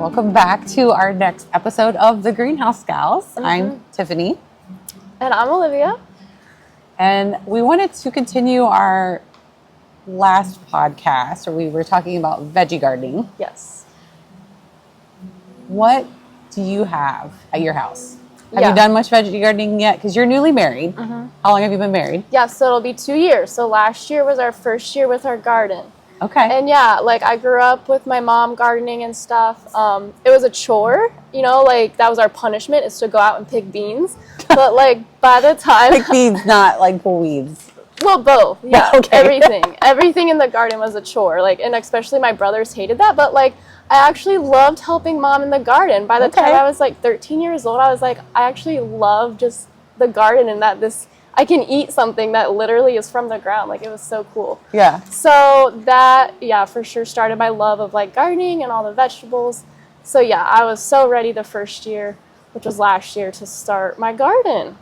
Welcome back to our next episode of the Greenhouse Gals. I'm Tiffany. And I'm Olivia. And we wanted to continue our last podcast where we were talking about veggie gardening. Yes. What do you have at your house? Have you done much veggie gardening yet? Because you're newly married. How long have you been married? Yeah, so it'll be 2 years. So last year was our first year with our garden. Okay. And yeah, like I grew up with my mom gardening and stuff. It was a chore, you know, like that was our punishment, is to go out and pick beans. But like by the time... Pick beans, not like pull weeds. Well, both. Yeah, Okay. Everything in the garden was a chore. Like, and especially my brothers hated that. But like, I actually loved helping mom in the garden. By the time I was like 13 years old, I was like, I actually love just the garden and that I can eat something that literally is from the ground. Like, it was so cool. Yeah. So that, for sure started my love of like gardening and all the vegetables. So yeah, I was so ready the first year, which was last year, to start my garden.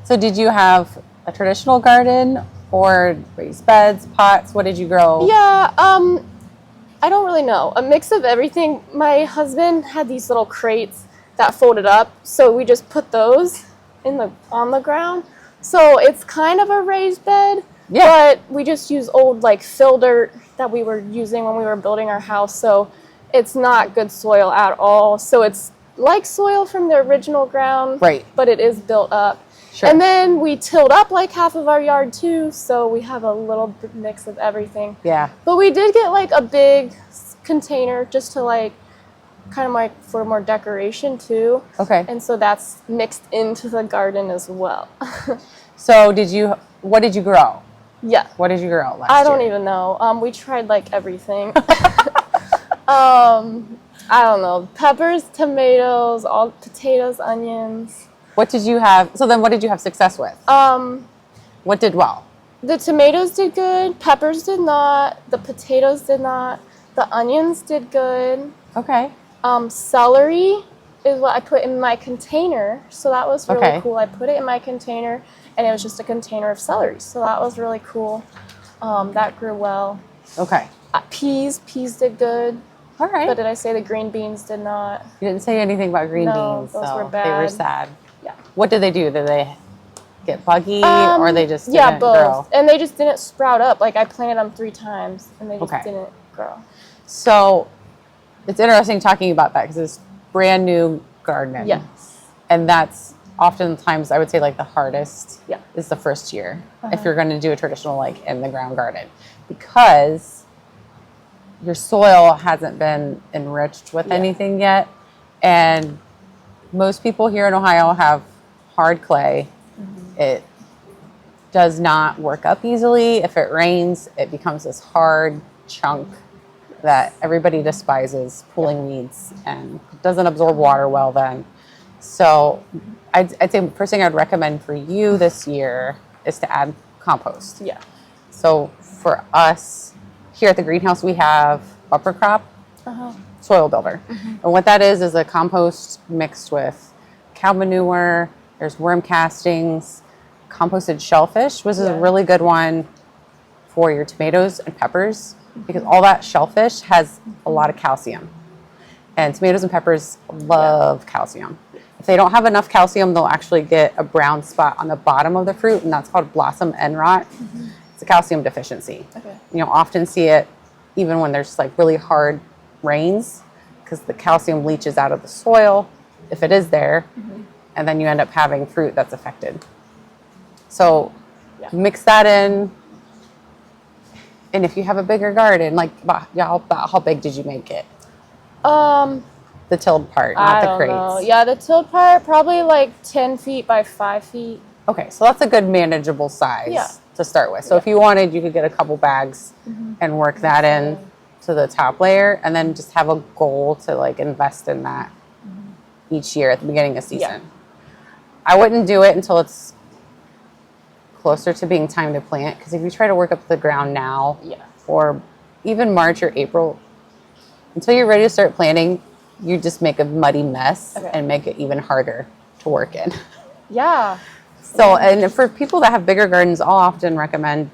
So did you have a traditional garden or raised beds, pots? What did you grow? Yeah, I don't really know. A mix of everything. My husband had these little crates that folded up, so we just put those on the ground. So it's kind of a raised bed, but we just use old like fill dirt that we were using when we were building our house. So it's not good soil at all. So it's like soil from the original ground, right? But it is built up. Sure. And then we tilled up like half of our yard too, so we have a little mix of everything. Yeah. But we did get like a big container just to like kind of like for more decoration too. Okay. And so that's mixed into the garden as well. So what did you grow? Yeah. What did you grow last year? I don't even know. We tried like everything. I don't know. Peppers, tomatoes, all potatoes, onions. What did you have? So then what did you have success with? What did well? The tomatoes did good. Peppers did not. The potatoes did not. The onions did good. Okay. Celery is what I put in my container. So that was really cool. I put it in my container and it was just a container of celery. So that was really cool. That grew well. Okay. Peas did good. All right. But did I say the green beans did not? You didn't say anything about green beans. Those were They were bad. sad. Yeah. What did they do? Did they get buggy or they just didn't both. grow? And they just didn't sprout up. Like I planted them 3 times and they just didn't grow. So it's interesting talking about that because it's brand new gardening. Yes. And that's oftentimes, I would say, like the hardest is the first year if you're going to do a traditional like in the ground garden, because your soil hasn't been enriched with anything yet. And most people here in Ohio have hard clay. It does not work up easily. If it rains, it becomes this hard chunk that everybody despises, pulling weeds, and doesn't absorb water well then. So I'd say the first thing I'd recommend for you this year is to add compost. Yeah. So for us here at the greenhouse, we have Upper Crop Soil Builder. And what that is a compost mixed with cow manure, there's worm castings, composted shellfish, which is a really good one for your tomatoes and peppers, because all that shellfish has a lot of calcium. And tomatoes and peppers love calcium. If they don't have enough calcium, they'll actually get a brown spot on the bottom of the fruit, and that's called blossom end rot. It's a calcium deficiency. Okay. You often see it even when there's like really hard rains, because the calcium leaches out of the soil if it is there, and then you end up having fruit that's affected. So mix that in. And if you have a bigger garden, like how big did you make it? The tilled part, not the crates. Know. Yeah, the tilled part, probably like 10 feet by 5 feet. Okay, so that's a good manageable size to start with. So if you wanted, you could get a couple bags and work that in to the top layer, and then just have a goal to like invest in that each year at the beginning of season. I wouldn't do it until it's closer to being time to plant, because if you try to work up the ground now or even March or April, until you're ready to start planting, you just make a muddy mess and make it even harder to work in. Yeah. So, and for people that have bigger gardens, I'll often recommend,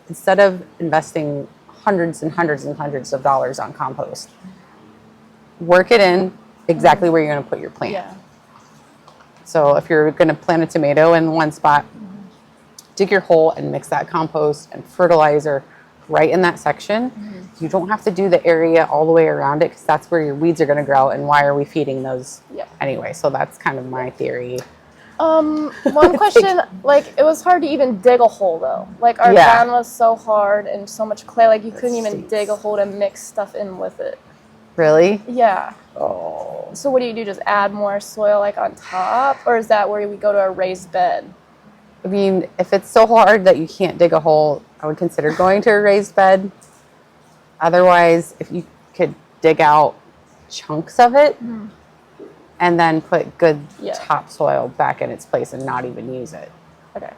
instead of investing hundreds and hundreds and hundreds of dollars on compost, work it in exactly where you're going to put your plant. Yeah. So if you're going to plant a tomato in one spot, dig your hole and mix that compost and fertilizer right in that section. You don't have to do the area all the way around it because that's where your weeds are going to grow. And why are we feeding those anyway? So that's kind of my theory. One question, like, it was hard to even dig a hole, though. Like, our ground was so hard and so much clay, like, you couldn't even dig a hole to mix stuff in with it. Really? Yeah. Oh. So what do you do, just add more soil, like, on top? Or is that where we go to a raised bed? I mean, if it's so hard that you can't dig a hole, I would consider going to a raised bed. Otherwise, if you could dig out chunks of it, and then put good topsoil back in its place and not even use it. Okay.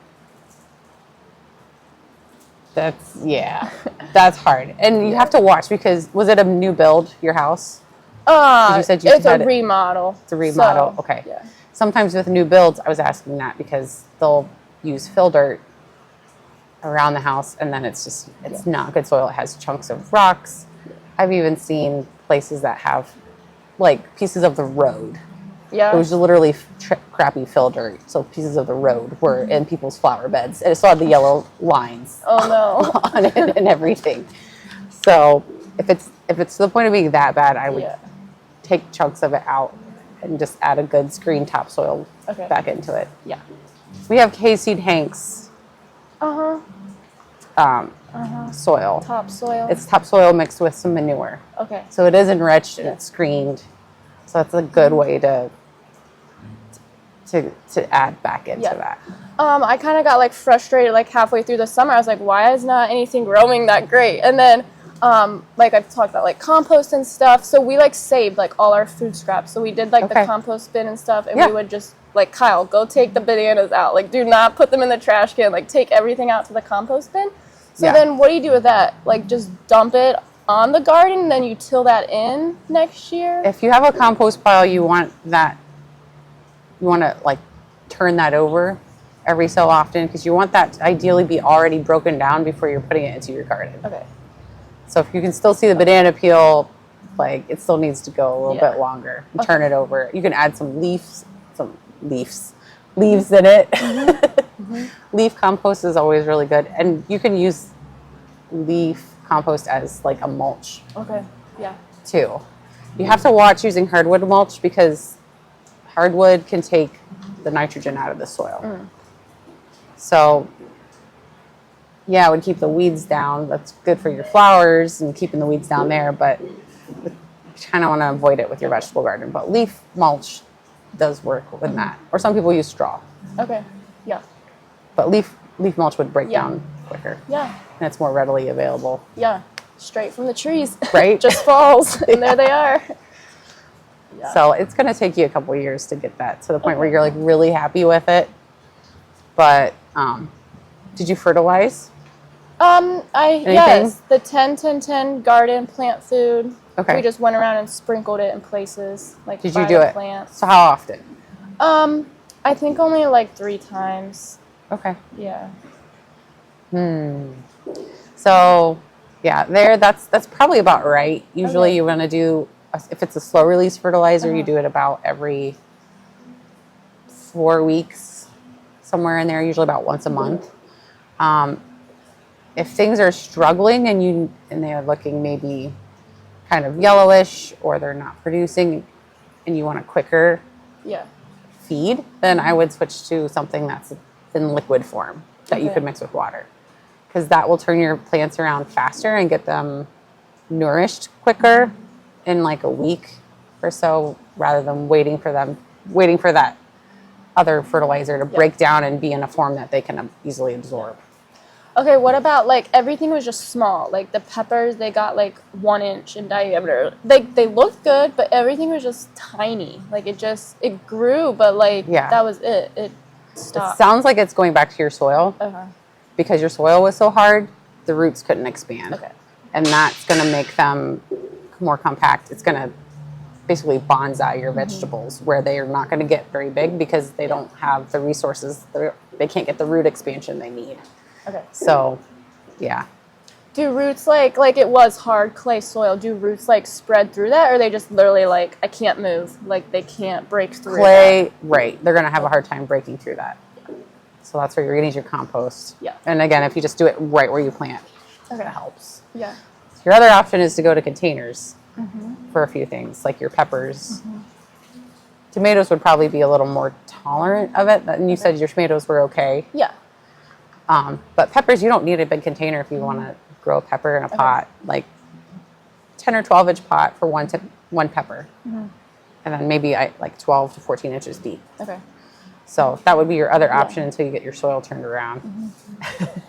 That's hard. And you have to watch because, was it a new build, your house? You said it's a remodel. It's a remodel, so, okay. Yeah. Sometimes with new builds, I was asking that because they'll use fill dirt around the house and then it's not good soil. It has chunks of rocks. I've even seen places that have like pieces of the road. Yeah. It was literally crappy fill dirt. So pieces of the road were in people's flower beds. And it still had the yellow lines on it and everything. So if it's to the point of being that bad, I would take chunks of it out and just add a good screen topsoil back into it. Yeah. We have Hayseed Hank's soil. Topsoil. It's topsoil mixed with some manure. Okay. So it is enriched and it's screened. So that's a good way to add back into that. I kind of got like frustrated like halfway through the summer. I was like, why is not anything growing that great? And then like I've talked about like compost and stuff. So we like saved like all our food scraps. So we did like the compost bin and stuff. And we would just like, Kyle, go take the bananas out. Like, do not put them in the trash can. Like, take everything out to the compost bin. So then what do you do with that? Like, just dump it on the garden and then you till that in next year? If you have a compost pile, you want to like turn that over every so often because you want that to ideally be already broken down before you're putting it into your garden. Okay. So if you can still see the banana peel, like it still needs to go a little bit longer. Turn it over. You can add some leaves in it. Leaf compost is always really good, and you can use leaf compost as like a mulch. Okay. Yeah. Too. You have to watch using hardwood mulch because hardwood can take the nitrogen out of the soil. So, yeah, it would keep the weeds down. That's good for your flowers and keeping the weeds down there, but you kind of want to avoid it with your vegetable garden. But leaf mulch does work with that. Or some people use straw. Okay. Yeah. But leaf mulch would break down quicker. Yeah. And it's more readily available. Yeah. Straight from the trees. Right? Just falls, and there they are. Yeah. So it's going to take you a couple of years to get that to the point where you're like really happy with it. But did you fertilize? Yes, the 10-10-10 garden plant food. Okay. We just went around and sprinkled it in places like. Did you do it? Plants. So how often? I think only like 3 times. Okay. Yeah. So, yeah, that's probably about right. Usually you want to do, if it's a slow release fertilizer, you do it about every 4 weeks, somewhere in there, usually about once a month. If things are struggling and they're looking maybe kind of yellowish or they're not producing and you want a quicker feed, then I would switch to something that's in liquid form that you could mix with water. Because that will turn your plants around faster and get them nourished quicker in like a week or so, rather than waiting for that other fertilizer to break down and be in a form that they can easily absorb. Okay, what about like everything was just small? Like the peppers, they got like 1 inch in diameter. They looked good, but everything was just tiny. Like it grew, but like that was it. It stopped. It sounds like it's going back to your soil. Because your soil was so hard, the roots couldn't expand. Okay. And that's going to make them more compact. It's going to basically bonsai your vegetables where they are not going to get very big because they don't have the resources. They can't get the root expansion they need. Okay. So, yeah. Do roots like it was hard clay soil? Do roots like spread through that, or are they just literally like I can't move, like they can't break through clay? that? Right, they're gonna have a hard time breaking through that. So that's where you're gonna use your compost. Yeah. And again, if you just do it right where you plant, Okay. that helps. Yeah. Your other option is to go to containers for a few things, like your peppers. Tomatoes would probably be a little more tolerant of it. And you said your tomatoes were okay. Yeah. But peppers, you don't need a big container if you want to grow a pepper in a pot, like 10 or 12 inch pot for one pepper. And then maybe like 12 to 14 inches deep. Okay. So that would be your other option until you get your soil turned around.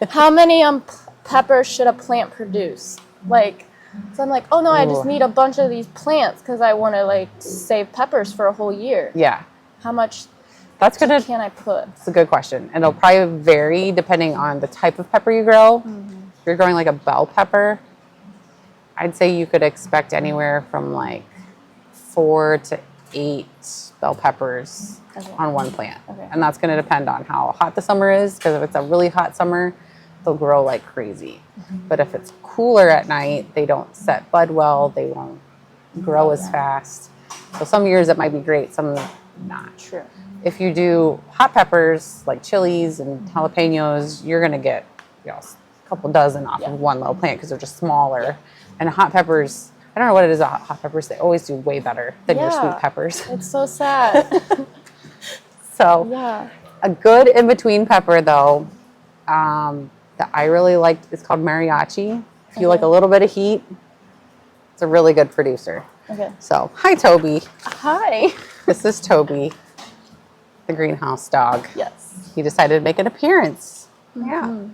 How many peppers should a plant produce? Like, so I'm like, oh no, I just need a bunch of these plants because I want to like save peppers for a whole year. Yeah. How much can I put? It's a good question. And it'll probably vary depending on the type of pepper you grow. If you're growing like a bell pepper, I'd say you could expect anywhere from like 4 to 8 bell peppers on one plant. And that's going to depend on how hot the summer is, because if it's a really hot summer, they'll grow like crazy. But if it's cooler at night, they don't set bud well, they won't grow as fast. So some years it might be great, some not. True. If you do hot peppers like chilies and jalapenos, you're going to get a couple dozen off of one little plant because they're just smaller. And hot peppers, I don't know what it is about hot peppers, they always do way better than your sweet peppers. It's so sad. So a good in-between pepper though, that I really like is called mariachi. If you like a little bit of heat, it's a really good producer. Okay. So, hi Toby. Hi. This is Toby, the greenhouse dog. Yes. He decided to make an appearance. Yeah.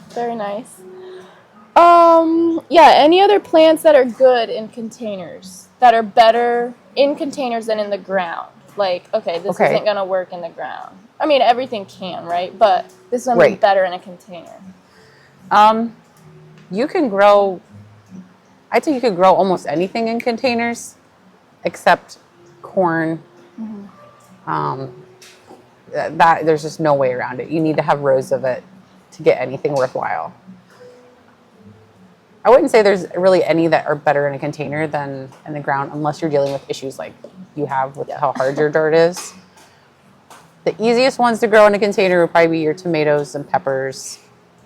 Very nice. Yeah, any other plants that are good in containers, that are better in containers than in the ground? Like, okay, this isn't going to work in the ground. I mean, everything can, right? But this is going to be better in a container. You can grow, I'd say you could grow almost anything in containers except corn. That there's just no way around it. You need to have rows of it to get anything worthwhile. I wouldn't say there's really any that are better in a container than in the ground, unless you're dealing with issues like you have with how hard your dirt is. The easiest ones to grow in a container would probably be your tomatoes and peppers,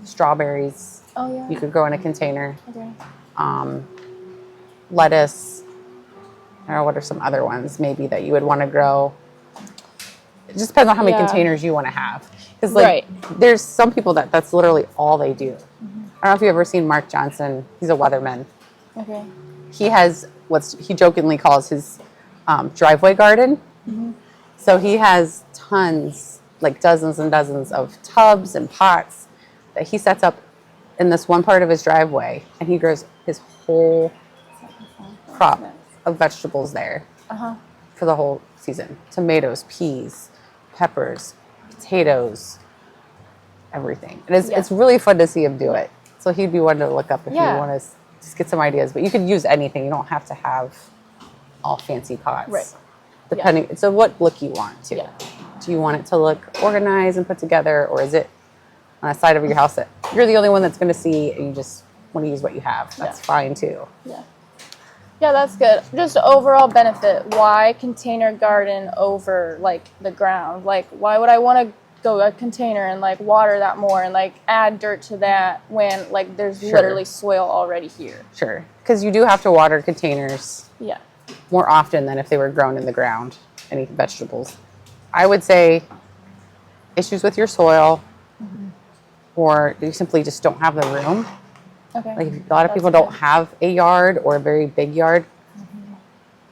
strawberries. Oh yeah. You could grow in a container. Okay. Lettuce. I don't know, what are some other ones maybe that you would want to grow? It just depends on how many containers you want to have. Because there's some people that's literally all they do. I don't know if you've ever seen Mark Johnson. He's a weatherman. Okay. He has he jokingly calls his driveway garden. So he has tons, like dozens and dozens of tubs and pots that he sets up in this one part of his driveway, and he grows his whole crop of vegetables there for the whole season. Tomatoes, peas, peppers, potatoes, everything. And it's really fun to see him do it. So he'd be one to look up if you want to just get some ideas. But you could use anything. You don't have to have all fancy pots. Right. Depending, so what look you want to. Do you want it to look organized and put together, or is it on a side of your house that you're the only one that's going to see and you just want to use what you have? That's fine too. Yeah, that's good. Just overall benefit. Why container garden over like the ground? Like, why would I want to go a container and like water that more and like add dirt to that when like there's literally soil already here? Sure, because you do have to water containers. More often than if they were grown in the ground, any vegetables. I would say issues with your soil, or you simply just don't have the room. Okay. Like if a lot of people don't have a yard or a very big yard,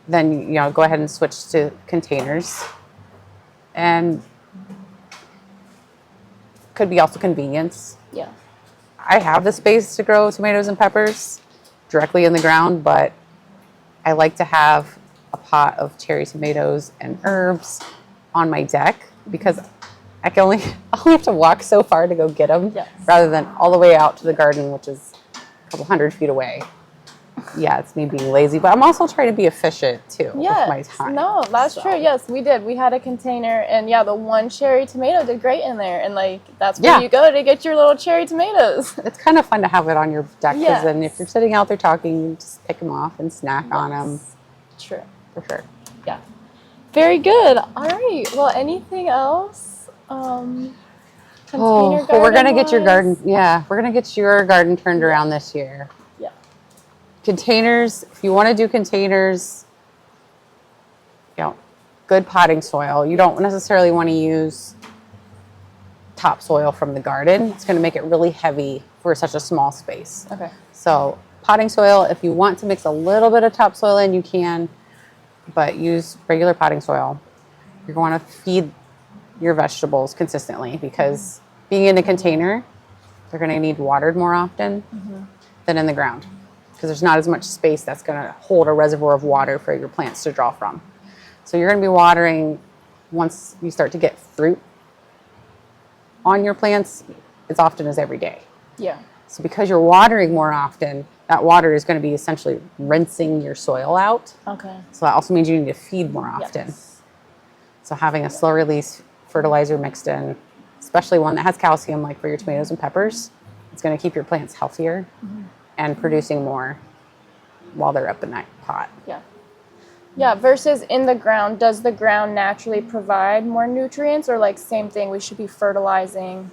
then go ahead and switch to containers. And could be also convenience. I have the space to grow tomatoes and peppers directly in the ground, but I like to have a pot of cherry tomatoes and herbs on my deck because I only have to walk so far to go get them rather than all the way out to the garden, which is a couple 100 feet away. yeah, it's me being lazy, but I'm also trying to be efficient too with my time. No, that's true. Yes, we did. We had a container, and yeah, the one cherry tomato did great in there, and like that's where you go to get your little cherry tomatoes. It's kind of fun to have it on your deck, because then if Yes. you're sitting out there talking, you just pick them off and snack on them. True. For sure. Yeah. Very good. All right. Well, anything else? Container Well, we're gonna get your garden-wise? garden. Yeah, we're gonna get your garden turned around this year. Yeah. Containers. If you want to do containers, you know, good potting soil. You don't necessarily want to use topsoil from the garden. It's going to make it really heavy for such a small space. Okay. So potting soil, if you want to mix a little bit of topsoil in, you can, but use regular potting soil. You're going to feed your vegetables consistently, because being in a container, they're going to need watered more often than in the ground, because there's not as much space that's going to hold a reservoir of water for your plants to draw from. So you're going to be watering once you start to get fruit on your plants as often as every day. Yeah. So because you're watering more often, that water is going to be essentially rinsing your soil out. Okay. So that also means you need to feed more often. Yes. So having a slow release fertilizer mixed in, especially one that has calcium, like for your tomatoes and peppers, it's going to keep your plants healthier and producing more while they're up in that pot. Yeah. Yeah, versus in the ground, does the ground naturally provide more nutrients, or like same thing, we should be fertilizing?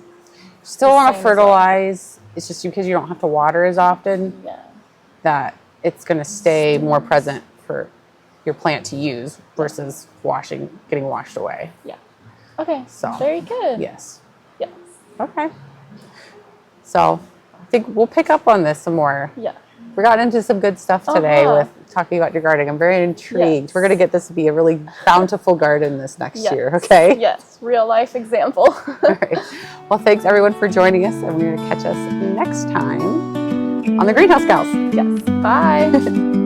Still want to same as well? fertilize. It's just because you don't have to water as often Yeah. that it's going to stay more present for your plant to use versus getting washed away. Yeah. Okay. So, very good. Yes. Yes. Okay. So I think we'll pick up on this some more. Yeah. We got into some good stuff today with talking about your gardening. I'm very intrigued. Yes. We're going to get this to be a really bountiful garden this next Yes. year, okay? Yes. Real life example. All right. Well, thanks everyone for joining us, and we're going to catch us next time on the Greenhouse Gals. Yes. Bye.